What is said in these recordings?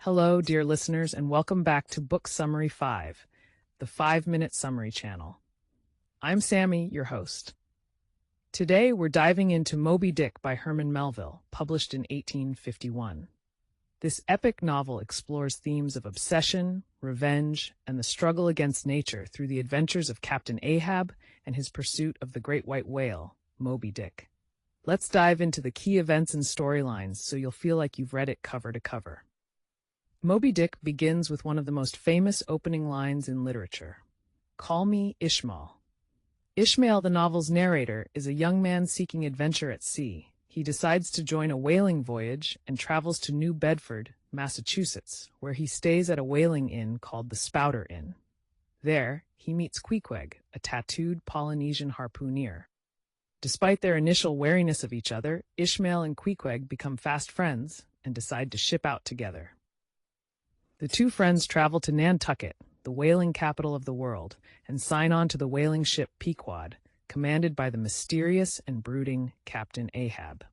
Hello, dear listeners, and welcome back to Book Summary 5, the 5-minute summary channel. I'm Sammy, your host. Today, we're diving into Moby Dick by Herman Melville, published in 1851. This epic novel explores themes of obsession, revenge, and the struggle against nature through the adventures of Captain Ahab and his pursuit of the great white whale, Moby Dick. Let's dive into the key events and storylines so you'll feel like you've read it cover to cover. Moby Dick begins with one of the most famous opening lines in literature. Call me Ishmael. Ishmael, the novel's narrator, is a young man seeking adventure at sea. He decides to join a whaling voyage and travels to New Bedford, Massachusetts, where he stays at a whaling inn called the Spouter Inn. There, he meets Pequod, a tattooed Polynesian harpooner. Despite their initial wariness of each other, Ishmael and Pequod become fast friends and decide to ship out together. The two friends travel to Nantucket, the whaling capital of the world, and sign on to the whaling ship Pequod, commanded by the mysterious and brooding Captain Ahab.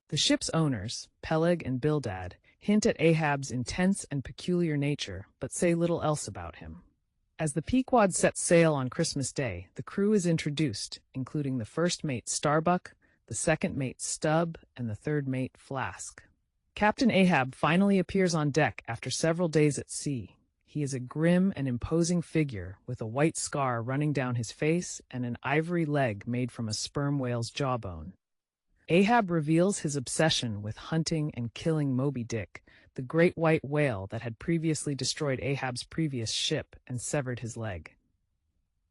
The ship's owners, Peleg and Bildad, hint at Ahab's intense and peculiar nature, but say little else about him. As the Pequod sets sail on Christmas Day, the crew is introduced, including the first mate Starbuck, the second mate Stubb, and the third mate Flask. Captain Ahab finally appears on deck after several days at sea. He is a grim and imposing figure with a white scar running down his face and an ivory leg made from a sperm whale's jawbone. Ahab reveals his obsession with hunting and killing Moby Dick, the great white whale that had previously destroyed Ahab's previous ship and severed his leg.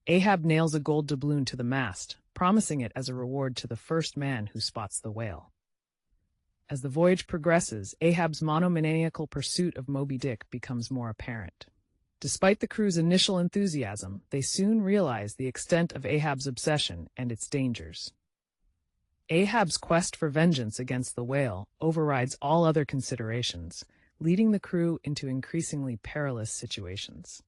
Ahab nails a gold doubloon to the mast, promising it as a reward to the first man who spots the whale. As the voyage progresses, Ahab's monomaniacal pursuit of Moby Dick becomes more apparent. Despite the crew's initial enthusiasm, they soon realize the extent of Ahab's obsession and its dangers. Ahab's quest for vengeance against the whale overrides all other considerations, leading the crew into increasingly perilous situations.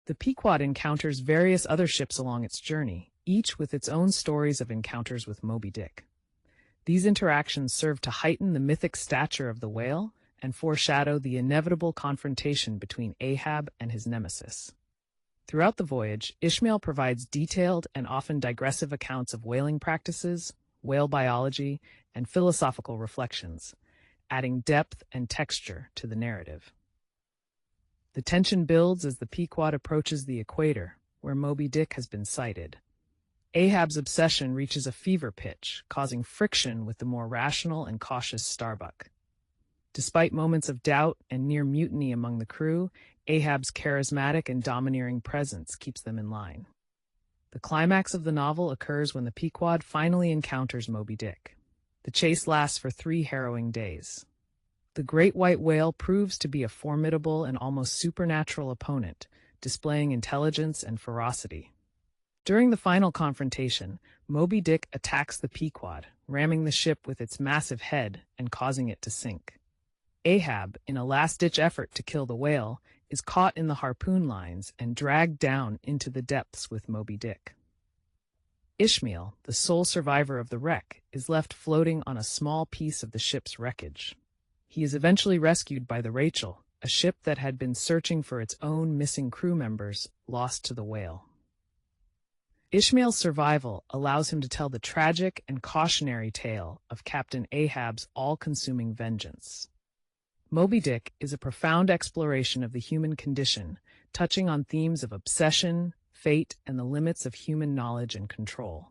The Pequod encounters various other ships along its journey, each with its own stories of encounters with Moby Dick. These interactions serve to heighten the mythic stature of the whale and foreshadow the inevitable confrontation between Ahab and his nemesis. Throughout the voyage, Ishmael provides detailed and often digressive accounts of whaling practices, whale biology, and philosophical reflections, adding depth and texture to the narrative. The tension builds as the Pequod approaches the equator, where Moby Dick has been sighted. Ahab's obsession reaches a fever pitch, causing friction with the more rational and cautious Starbuck. Despite moments of doubt and near mutiny among the crew, Ahab's charismatic and domineering presence keeps them in line. The climax of the novel occurs when the Pequod finally encounters Moby Dick. The chase lasts for 3 harrowing days. The great white whale proves to be a formidable and almost supernatural opponent, displaying intelligence and ferocity. During the final confrontation, Moby Dick attacks the Pequod, ramming the ship with its massive head and causing it to sink. Ahab, in a last-ditch effort to kill the whale, is caught in the harpoon lines and dragged down into the depths with Moby Dick. Ishmael, the sole survivor of the wreck, is left floating on a small piece of the ship's wreckage. He is eventually rescued by the Rachel, a ship that had been searching for its own missing crew members lost to the whale. Ishmael's survival allows him to tell the tragic and cautionary tale of Captain Ahab's all-consuming vengeance. Moby Dick is a profound exploration of the human condition, touching on themes of obsession, fate, and the limits of human knowledge and control.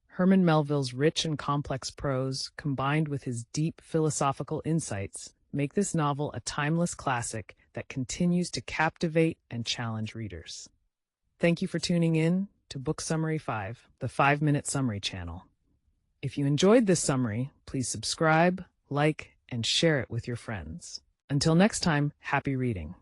Herman Melville's rich and complex prose, combined with his deep philosophical insights, make this novel a timeless classic that continues to captivate and challenge readers. Thank you for tuning in to Book Summary 5, the 5-minute summary channel. If you enjoyed this summary, please subscribe, like, and share it with your friends. Until next time, happy reading.